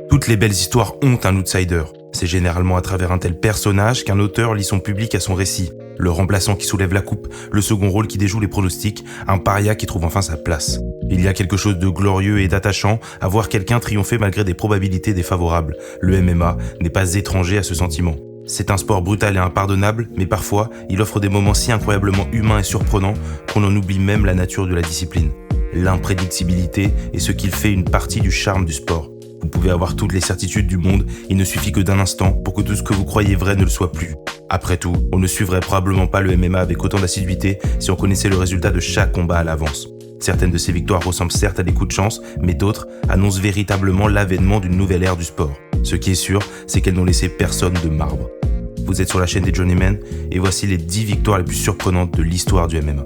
Toutes les belles histoires ont un outsider. C'est généralement à travers un tel personnage qu'un auteur lie son public à son récit. Le remplaçant qui soulève la coupe, le second rôle qui déjoue les pronostics, un paria qui trouve enfin sa place. Il y a quelque chose de glorieux et d'attachant à voir quelqu'un triompher malgré des probabilités défavorables. Le MMA n'est pas étranger à ce sentiment. C'est un sport brutal et impardonnable, mais parfois, il offre des moments si incroyablement humains et surprenants qu'on en oublie même la nature de la discipline. L'imprédictibilité est ce qui fait une partie du charme du sport. Vous pouvez avoir toutes les certitudes du monde, il ne suffit que d'un instant pour que tout ce que vous croyez vrai ne le soit plus. Après tout, on ne suivrait probablement pas le MMA avec autant d'assiduité si on connaissait le résultat de chaque combat à l'avance. Certaines de ces victoires ressemblent certes à des coups de chance, mais d'autres annoncent véritablement l'avènement d'une nouvelle ère du sport. Ce qui est sûr, c'est qu'elles n'ont laissé personne de marbre. Vous êtes sur la chaîne des Journeymen, et voici les 10 victoires les plus surprenantes de l'histoire du MMA.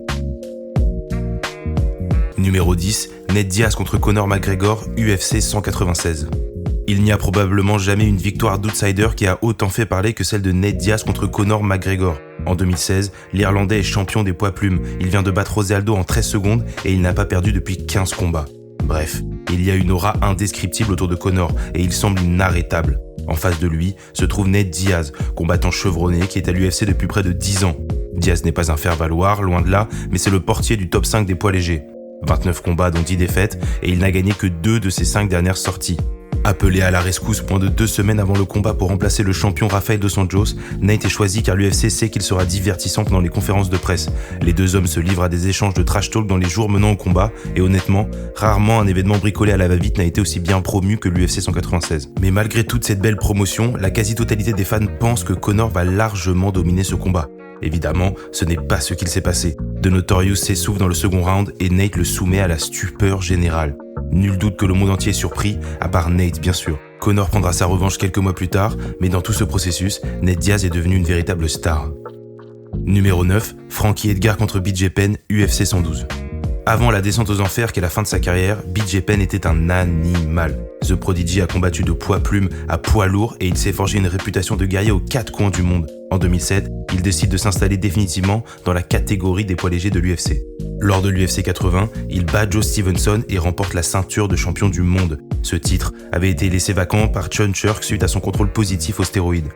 Numéro 10, Nate Diaz contre Conor McGregor, UFC 196. Il n'y a probablement jamais une victoire d'outsider qui a autant fait parler que celle de Nate Diaz contre Conor McGregor. En 2016, l'Irlandais est champion des poids plumes. Il vient de battre José Aldo en 13 secondes et il n'a pas perdu depuis 15 combats. Bref, il y a une aura indescriptible autour de Conor et il semble inarrêtable. En face de lui se trouve Nate Diaz, combattant chevronné qui est à l'UFC depuis près de 10 ans. Diaz n'est pas un faire-valoir, loin de là, mais c'est le portier du top 5 des poids légers. 29 combats dont 10 défaites et il n'a gagné que 2 de ses 5 dernières sorties. Appelé à la rescousse moins de 2 semaines avant le combat pour remplacer le champion Rafael dos Anjos, Nate est choisi car l'UFC sait qu'il sera divertissant pendant les conférences de presse. Les deux hommes se livrent à des échanges de trash talk dans les jours menant au combat et honnêtement, rarement un événement bricolé à la va-vite n'a été aussi bien promu que l'UFC 196. Mais malgré toute cette belle promotion, la quasi-totalité des fans pensent que Conor va largement dominer ce combat. Évidemment, ce n'est pas ce qu'il s'est passé. The Notorious s'essouffle dans le second round et Nate le soumet à la stupeur générale. Nul doute que le monde entier est surpris, à part Nate bien sûr. Conor prendra sa revanche quelques mois plus tard, mais dans tout ce processus, Nate Diaz est devenu une véritable star. Numéro 9, Frankie Edgar contre BJ Penn, UFC 112. Avant la descente aux enfers qu'est la fin de sa carrière, BJ Penn était un animal. The Prodigy a combattu de poids plume à poids lourd et il s'est forgé une réputation de guerrier aux 4 coins du monde. En 2007, il décide de s'installer définitivement dans la catégorie des poids légers de l'UFC. Lors de l'UFC 80, il bat Joe Stevenson et remporte la ceinture de champion du monde. Ce titre avait été laissé vacant par Sean Sherk suite à son contrôle positif aux stéroïdes.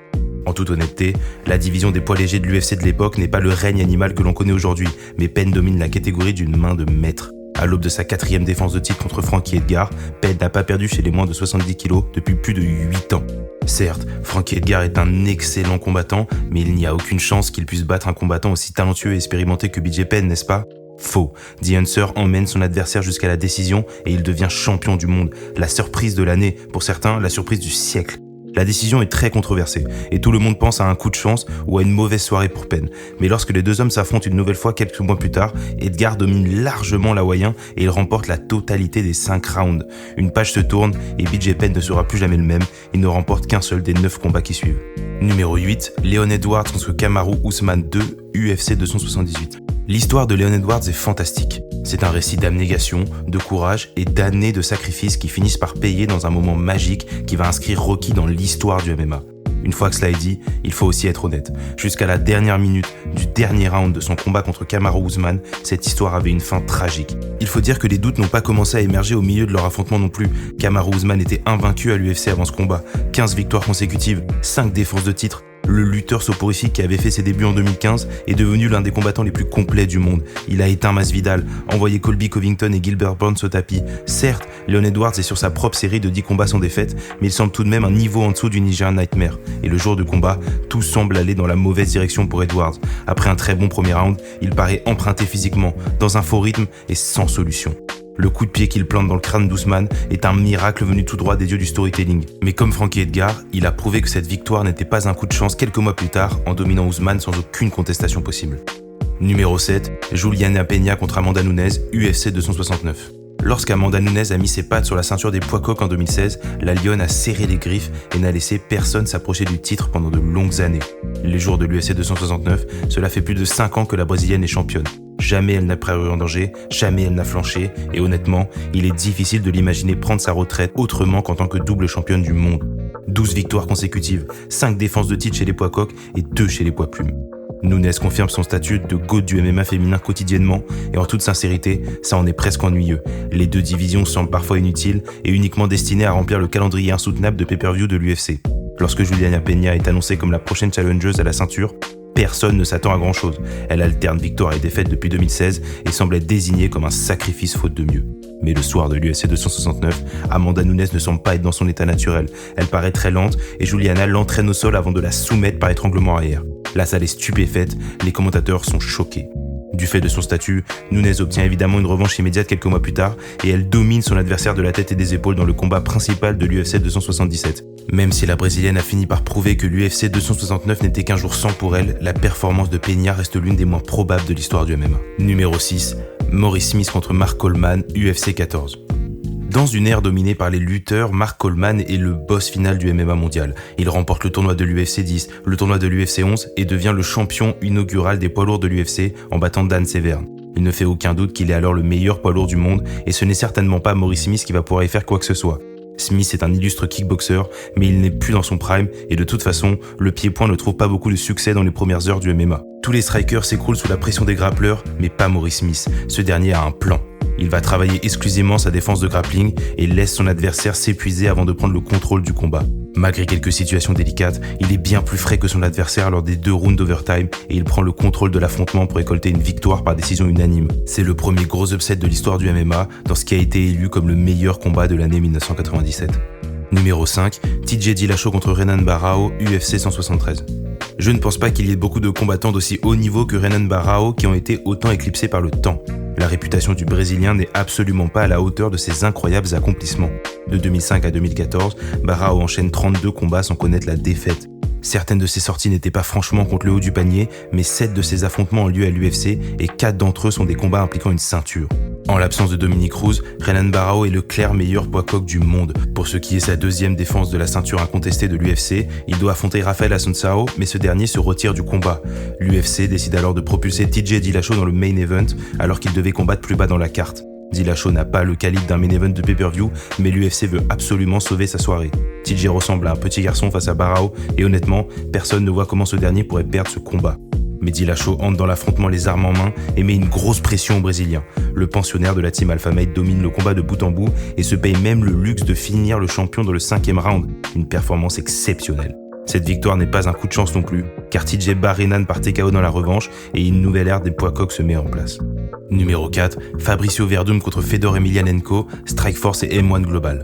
En toute honnêteté, la division des poids légers de l'UFC de l'époque n'est pas le règne animal que l'on connaît aujourd'hui, mais Penn domine la catégorie d'une main de maître. À l'aube de sa 4e défense de titre contre Frankie Edgar, Penn n'a pas perdu chez les moins de 70 kg depuis plus de 8 ans. Certes, Frankie Edgar est un excellent combattant, mais il n'y a aucune chance qu'il puisse battre un combattant aussi talentueux et expérimenté que BJ Penn, n'est-ce pas ? Faux. The Answer emmène son adversaire jusqu'à la décision et il devient champion du monde. La surprise de l'année, pour certains, la surprise du siècle. La décision est très controversée et tout le monde pense à un coup de chance ou à une mauvaise soirée pour Penn. Mais lorsque les deux hommes s'affrontent une nouvelle fois quelques mois plus tard, Edgar domine largement l'Hawaïen et il remporte la totalité des 5 rounds. Une page se tourne et BJ Penn ne sera plus jamais le même, il ne remporte qu'un seul des 9 combats qui suivent. Numéro 8, Leon Edwards contre Kamaru Usman 2, UFC 278. L'histoire de Leon Edwards est fantastique. C'est un récit d'abnégation, de courage et d'années de sacrifices qui finissent par payer dans un moment magique qui va inscrire Rocky dans l'histoire du MMA. Une fois que cela est dit, il faut aussi être honnête. Jusqu'à la dernière minute du dernier round de son combat contre Kamaru Usman, cette histoire avait une fin tragique. Il faut dire que les doutes n'ont pas commencé à émerger au milieu de leur affrontement non plus. Kamaru Usman était invaincu à l'UFC avant ce combat. 15 victoires consécutives, 5 défenses de titre. Le lutteur soporifique qui avait fait ses débuts en 2015 est devenu l'un des combattants les plus complets du monde. Il a éteint Masvidal, envoyé Colby Covington et Gilbert Burns au tapis. Certes, Leon Edwards est sur sa propre série de 10 combats sans défaite, mais il semble tout de même un niveau en dessous du Nigerian Nightmare. Et le jour du combat, tout semble aller dans la mauvaise direction pour Edwards. Après un très bon premier round, il paraît emprunté physiquement, dans un faux rythme et sans solution. Le coup de pied qu'il plante dans le crâne d'Ousmane est un miracle venu tout droit des dieux du storytelling. Mais comme Frankie Edgar, il a prouvé que cette victoire n'était pas un coup de chance quelques mois plus tard en dominant Ousmane sans aucune contestation possible. Numéro 7, Juliana Peña contre Amanda Nunes, UFC 269. Lorsqu'Amanda Nunes a mis ses pattes sur la ceinture des poids coqs en 2016, la lionne a serré les griffes et n'a laissé personne s'approcher du titre pendant de longues années. Les jours de l'UFC 269, cela fait plus de 5 ans que la brésilienne est championne. Jamais elle n'a paru en danger, jamais elle n'a flanché, et honnêtement, il est difficile de l'imaginer prendre sa retraite autrement qu'en tant que double championne du monde. 12 victoires consécutives, 5 défenses de titre chez les poids coqs et 2 chez les poids plumes. Nunes confirme son statut de GOAT du MMA féminin quotidiennement, et en toute sincérité, ça en est presque ennuyeux. Les deux divisions semblent parfois inutiles et uniquement destinées à remplir le calendrier insoutenable de pay-per-view de l'UFC. Lorsque Juliana Peña est annoncée comme la prochaine challengeuse à la ceinture, personne ne s'attend à grand-chose. Elle alterne victoire et défaite depuis 2016 et semble être désignée comme un sacrifice faute de mieux. Mais le soir de l'UFC 269, Amanda Nunes ne semble pas être dans son état naturel. Elle paraît très lente et Juliana l'entraîne au sol avant de la soumettre par étranglement arrière. La salle est stupéfaite, les commentateurs sont choqués. Du fait de son statut, Nunes obtient évidemment une revanche immédiate quelques mois plus tard et elle domine son adversaire de la tête et des épaules dans le combat principal de l'UFC 277. Même si la brésilienne a fini par prouver que l'UFC 269 n'était qu'un jour sans pour elle, la performance de Peña reste l'une des moins probables de l'histoire du MMA. Numéro 6, Maurice Smith contre Mark Coleman, UFC 14. Dans une ère dominée par les lutteurs, Mark Coleman est le boss final du MMA mondial. Il remporte le tournoi de l'UFC 10, le tournoi de l'UFC 11 et devient le champion inaugural des poids lourds de l'UFC en battant Dan Severn. Il ne fait aucun doute qu'il est alors le meilleur poids lourd du monde et ce n'est certainement pas Maurice Smith qui va pouvoir y faire quoi que ce soit. Smith est un illustre kickboxer, mais il n'est plus dans son prime et de toute façon, le pied-point ne trouve pas beaucoup de succès dans les premières heures du MMA. Tous les strikers s'écroulent sous la pression des grappleurs, mais pas Maurice Smith. Ce dernier a un plan. Il va travailler exclusivement sa défense de grappling et laisse son adversaire s'épuiser avant de prendre le contrôle du combat. Malgré quelques situations délicates, il est bien plus frais que son adversaire lors des 2 rounds d'overtime et il prend le contrôle de l'affrontement pour récolter une victoire par décision unanime. C'est le premier gros upset de l'histoire du MMA dans ce qui a été élu comme le meilleur combat de l'année 1997. Numéro 5, TJ Dillashaw contre Renan Barão, UFC 173. Je ne pense pas qu'il y ait beaucoup de combattants d'aussi haut niveau que Renan Barão qui ont été autant éclipsés par le temps. La réputation du Brésilien n'est absolument pas à la hauteur de ses incroyables accomplissements. De 2005 à 2014, Barão enchaîne 32 combats sans connaître la défaite. Certaines de ses sorties n'étaient pas franchement contre le haut du panier, mais 7 de ses affrontements ont lieu à l'UFC et 4 d'entre eux sont des combats impliquant une ceinture. En l'absence de Dominick Cruz, Renan Barão est le clair meilleur poids-coq du monde. Pour ce qui est sa deuxième défense de la ceinture incontestée de l'UFC, il doit affronter Rafael Assunção, mais ce dernier se retire du combat. L'UFC décide alors de propulser TJ Dillashaw dans le main event, alors qu'il devait combattre plus bas dans la carte. Dillashaw n'a pas le calibre d'un main event de pay-per-view, mais l'UFC veut absolument sauver sa soirée. TJ ressemble à un petit garçon face à Barão, et honnêtement, personne ne voit comment ce dernier pourrait perdre ce combat. Mais Dillashaw entre dans l'affrontement les armes en main et met une grosse pression au Brésilien. Le pensionnaire de la team Alpha Mate domine le combat de bout en bout et se paye même le luxe de finir le champion dans le 5e round. Une performance exceptionnelle. Cette victoire n'est pas un coup de chance non plus, car TJ bat Renan par TKO dans la revanche et une nouvelle ère des poids-coqs se met en place. Numéro 4, Fabricio Werdum contre Fedor Emelianenko, Strikeforce et M1 Global.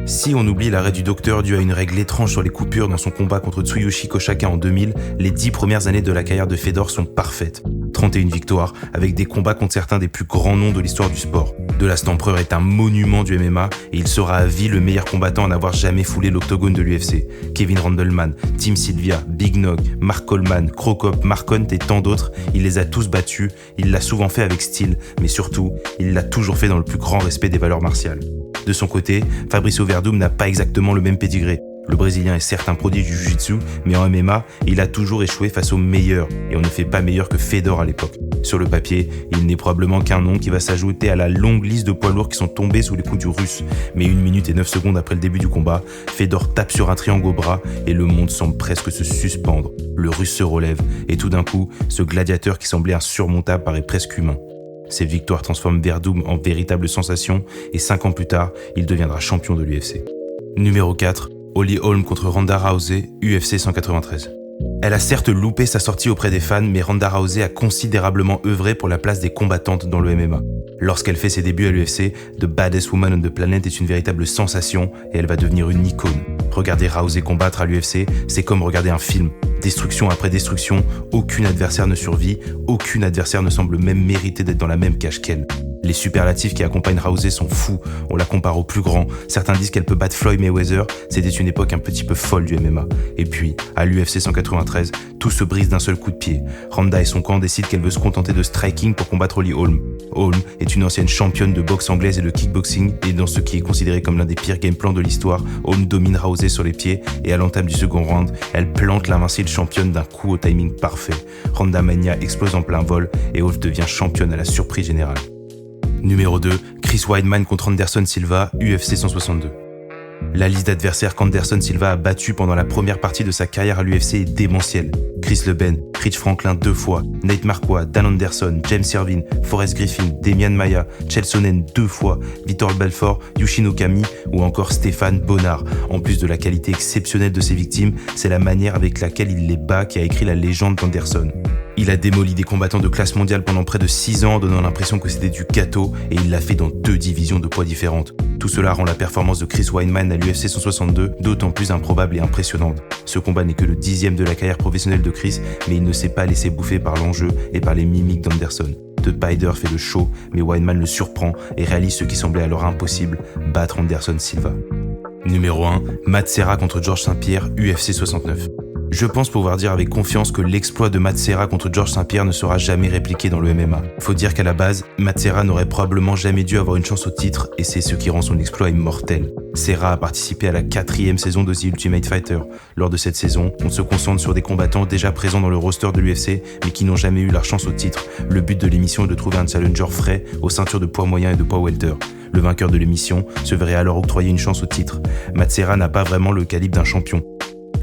Si on oublie l'arrêt du docteur dû à une règle étrange sur les coupures dans son combat contre Tsuyoshi Koshaka en 2000, les 10 premières années de la carrière de Fedor sont parfaites. 31 victoires, avec des combats contre certains des plus grands noms de l'histoire du sport. De Last Emperor est un monument du MMA et il sera à vie le meilleur combattant à n'avoir jamais foulé l'octogone de l'UFC. Kevin Randleman, Tim Sylvia, Big Nog, Mark Coleman, Crocop, Mark Hunt et tant d'autres, il les a tous battus, il l'a souvent fait avec style, mais surtout, il l'a toujours fait dans le plus grand respect des valeurs martiales. De son côté, Fabricio Werdum n'a pas exactement le même pédigré. Le Brésilien est certes un prodige du Jiu-Jitsu, mais en MMA, il a toujours échoué face aux meilleurs, et on ne fait pas meilleur que Fedor à l'époque. Sur le papier, il n'est probablement qu'un nom qui va s'ajouter à la longue liste de poids lourds qui sont tombés sous les coups du Russe. Mais 1 minute et 9 secondes après le début du combat, Fedor tape sur un triangle au bras, et le monde semble presque se suspendre. Le Russe se relève, et tout d'un coup, ce gladiateur qui semblait insurmontable paraît presque humain. Cette victoire transforme Werdum en véritable sensation, et 5 ans plus tard, il deviendra champion de l'UFC. Numéro 4, Holly Holm contre Ronda Rousey, UFC 193. Elle a certes loupé sa sortie auprès des fans, mais Ronda Rousey a considérablement œuvré pour la place des combattantes dans le MMA. Lorsqu'elle fait ses débuts à l'UFC, The Baddest Woman on the Planet est une véritable sensation et elle va devenir une icône. Regarder Rousey combattre à l'UFC, c'est comme regarder un film. Destruction après destruction, aucun adversaire ne survit, aucun adversaire ne semble même mériter d'être dans la même cage qu'elle. Les superlatifs qui accompagnent Rousey sont fous, on la compare au plus grand. Certains disent qu'elle peut battre Floyd Mayweather, c'était une époque un petit peu folle du MMA. Et puis, à l'UFC 193, tout se brise d'un seul coup de pied. Ronda et son camp décident qu'elle veut se contenter de striking pour combattre Holly Holm. Holm est une ancienne championne de boxe anglaise et de kickboxing, et dans ce qui est considéré comme l'un des pires game plans de l'histoire, Holm domine Rousey sur les pieds, et à l'entame du second round, elle plante l'invincible championne d'un coup au timing parfait. Ronda Mania explose en plein vol, et Holm devient championne à la surprise générale. Numéro 2, Chris Weidman contre Anderson Silva, UFC 162. La liste d'adversaires qu'Anderson Silva a battu pendant la première partie de sa carrière à l'UFC est démentielle. Chris Leben, Rich Franklin 2 fois, Nate Marquardt, Dan Anderson, James Irvine, Forrest Griffin, Demian Maia, Chael Sonnen 2 fois, Vitor Belfort, Yushin Okami ou encore Stéphane Bonnard. En plus de la qualité exceptionnelle de ses victimes, c'est la manière avec laquelle il les bat qui a écrit la légende d'Anderson. Il a démoli des combattants de classe mondiale pendant près de 6 ans, donnant l'impression que c'était du gâteau, et il l'a fait dans 2 divisions de poids différentes. Tout cela rend la performance de Chris Weidman à l'UFC 162 d'autant plus improbable et impressionnante. Ce combat n'est que le 10e de la carrière professionnelle de Chris, mais il ne s'est pas laissé bouffer par l'enjeu et par les mimiques d'Anderson. The Spider fait le show, mais Weidman le surprend et réalise ce qui semblait alors impossible, battre Anderson Silva. Numéro 1, Matt Serra contre Georges St-Pierre, UFC 69. Je pense pouvoir dire avec confiance que l'exploit de Matt Serra contre Georges St-Pierre ne sera jamais répliqué dans le MMA. Faut dire qu'à la base, Matt Serra n'aurait probablement jamais dû avoir une chance au titre et c'est ce qui rend son exploit immortel. Serra a participé à la 4e saison de The Ultimate Fighter. Lors de cette saison, on se concentre sur des combattants déjà présents dans le roster de l'UFC mais qui n'ont jamais eu leur chance au titre. Le but de l'émission est de trouver un challenger frais aux ceintures de poids moyen et de poids welter. Le vainqueur de l'émission se verrait alors octroyer une chance au titre. Matt Serra n'a pas vraiment le calibre d'un champion.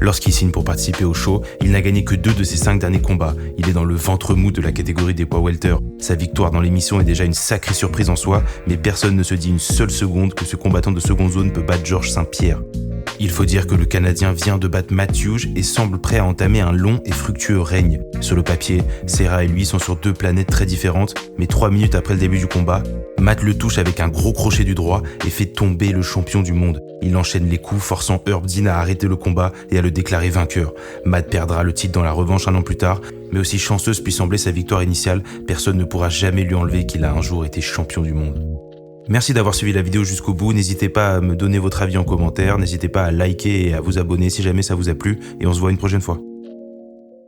Lorsqu'il signe pour participer au show, il n'a gagné que 2 de ses 5 derniers combats. Il est dans le ventre mou de la catégorie des poids welter. Sa victoire dans l'émission est déjà une sacrée surprise en soi, mais personne ne se dit une seule seconde que ce combattant de seconde zone peut battre Georges St-Pierre. Il faut dire que le Canadien vient de battre Matt Hughes et semble prêt à entamer un long et fructueux règne. Sur le papier, Serra et lui sont sur 2 planètes très différentes, mais 3 minutes après le début du combat, Matt le touche avec un gros crochet du droit et fait tomber le champion du monde. Il enchaîne les coups, forçant Herb Dean à arrêter le combat et à le déclarer vainqueur. Matt perdra le titre dans la revanche 1 an plus tard, mais aussi chanceuse puisse sembler sa victoire initiale, personne ne pourra jamais lui enlever qu'il a un jour été champion du monde. Merci d'avoir suivi la vidéo jusqu'au bout, n'hésitez pas à me donner votre avis en commentaire, n'hésitez pas à liker et à vous abonner si jamais ça vous a plu, et on se voit une prochaine fois.